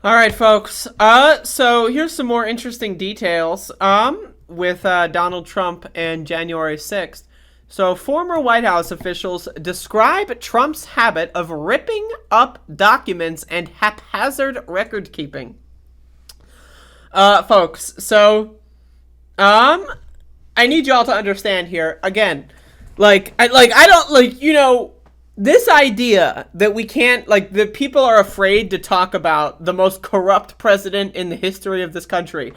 All right, folks. So here's some more interesting details. With Donald Trump and January 6th. So former White House officials describe Trump's habit of ripping up documents and haphazard record keeping. Folks. So, I need y'all to understand here again. This idea that we can't, that people are afraid to talk about the most corrupt president in the history of this country.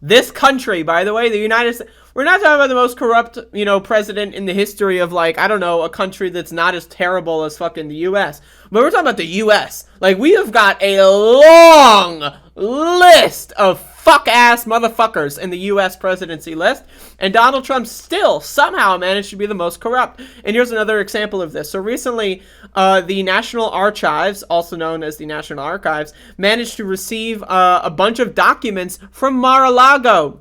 This country, by the way, the United States, we're not talking about the most corrupt, president in the history of, a country that's not as terrible as fucking the U.S. But we're talking about the U.S. We have got a long list of fuck-ass motherfuckers in the U.S. presidency list, and Donald Trump still somehow managed to be the most corrupt. And here's another example of this. So recently, the National Archives, also known as the National Archives, managed to receive a bunch of documents from Mar-a-Lago.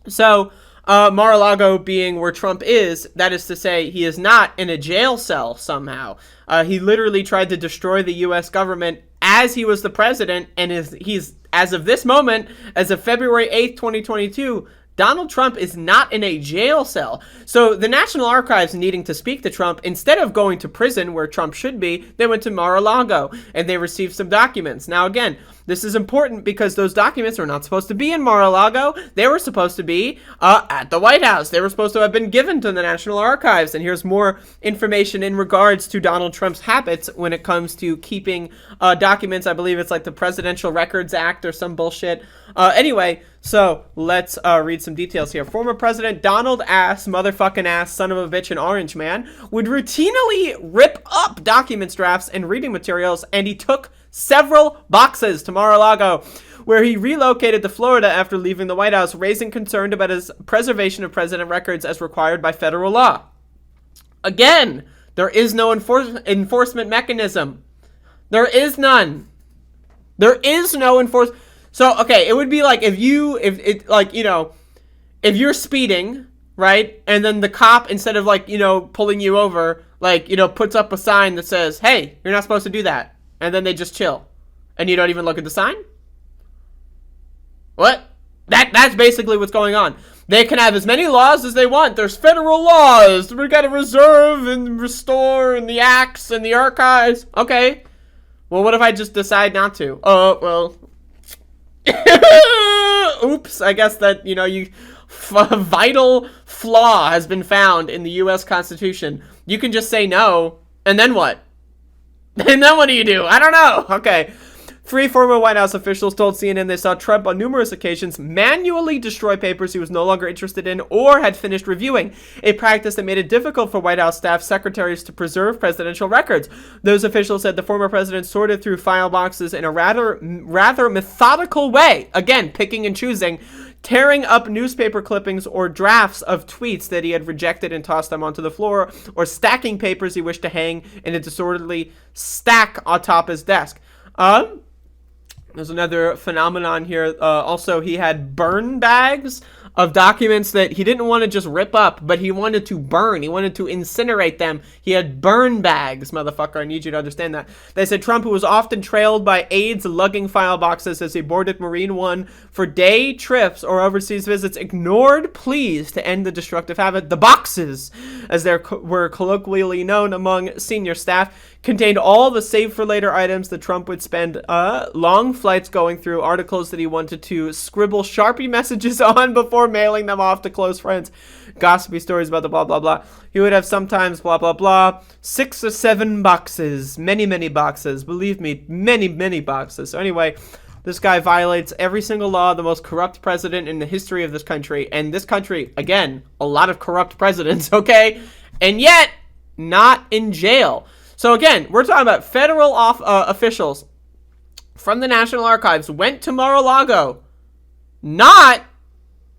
So, Mar-a-Lago being where Trump is, that is to say, he is not in a jail cell somehow. He literally tried to destroy the U.S. government as he was the president, and he's, as of this moment, as of February 8th, 2022, Donald Trump is not in a jail cell. So the National Archives needing to speak to Trump, instead of going to prison where Trump should be, they went to Mar-a-Lago and they received some documents. Now again, this is important because those documents were not supposed to be in Mar-a-Lago. They were supposed to be at the White House. They were supposed to have been given to the National Archives. And here's more information in regards to Donald Trump's habits when it comes to keeping documents. I believe it's like the Presidential Records Act or some bullshit. Anyway, so let's read some details here. Former President Donald motherfucking ass, son of a bitch and orange man, would routinely rip up documents, drafts, and reading materials, and he took several boxes to Mar-a-Lago, where he relocated to Florida after leaving the White House, raising concern about his preservation of president records as required by federal law. Again, there is no enforcement mechanism. There is none. There is no enforcement. So, okay, it would be like if you're speeding, right, and then the cop, instead of, pulling you over, puts up a sign that says, hey, you're not supposed to do that, and then they just chill, and you don't even look at the sign? What? That's basically what's going on. They can have as many laws as they want. There's federal laws. We gotta reserve and restore, and the acts, and the archives. Okay. Well, what if I just decide not to? Oops, I guess that, a vital flaw has been found in the U.S. Constitution. You can just say no, and then what? And then what do you do? I don't know. Okay. 3 former White House officials told CNN they saw Trump on numerous occasions manually destroy papers he was no longer interested in or had finished reviewing, a practice that made it difficult for White House staff secretaries to preserve presidential records. Those officials said the former president sorted through file boxes in a rather methodical way, again, picking and choosing, tearing up newspaper clippings or drafts of tweets that he had rejected and tossed them onto the floor, or stacking papers he wished to hang in a disorderly stack atop his desk. There's another phenomenon here. Also, he had burn bags of documents that he didn't want to just rip up, but he wanted to burn. He wanted to incinerate them. He had burn bags, motherfucker. I need you to understand that. They said Trump, who was often trailed by aides lugging file boxes as he boarded Marine One for day trips or overseas visits, ignored pleas to end the destructive habit. The boxes, as they were colloquially known among senior staff, contained all the save-for-later items that Trump would spend long flights going through, articles that he wanted to scribble Sharpie messages on before mailing them off to close friends, gossipy stories about the blah, blah, blah. He would have sometimes blah, blah, blah, 6 or 7 boxes, many, many boxes. Believe me, many, many boxes. So anyway, this guy violates every single law, the most corrupt president in the history of this country. And this country, again, a lot of corrupt presidents, okay? And yet, not in jail. So again, we're talking about federal officials from the National Archives went to Mar-a-Lago, not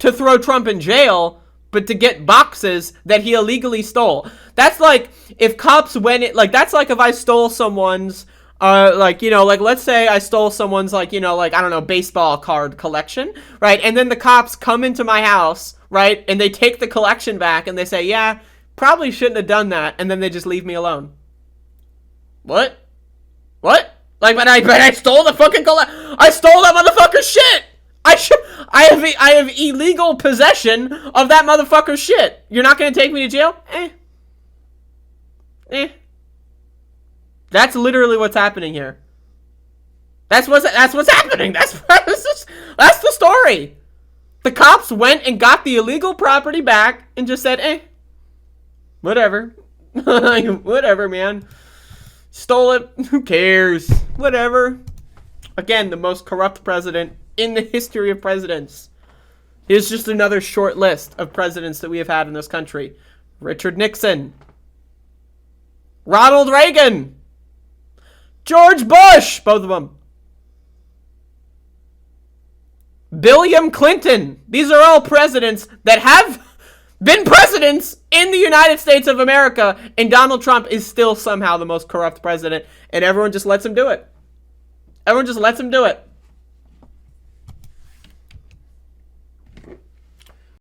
to throw Trump in jail, but to get boxes that he illegally stole. That's like if cops went it, that's like if I stole someone's, let's say I stole someone's, I don't know, baseball card collection, right? And then the cops come into my house, right? And they take the collection back and they say, yeah, probably shouldn't have done that. And then they just leave me alone. What? Like, but I stole the fucking I stole that motherfucker's shit. I have illegal possession of that motherfucker's shit. You're not gonna take me to jail? That's literally what's happening here. That's what's happening. That's the story. The cops went and got the illegal property back and just said, whatever. Whatever, man. Stole it. Who cares? Whatever. Again, the most corrupt president in the history of presidents. Here's just another short list of presidents that we have had in this country. Richard Nixon. Ronald Reagan. George Bush. Both of them. William Clinton. These are all presidents that have been presidents in the United States of America, and Donald Trump is still somehow the most corrupt president, and everyone just lets him do it. Everyone just lets him do it.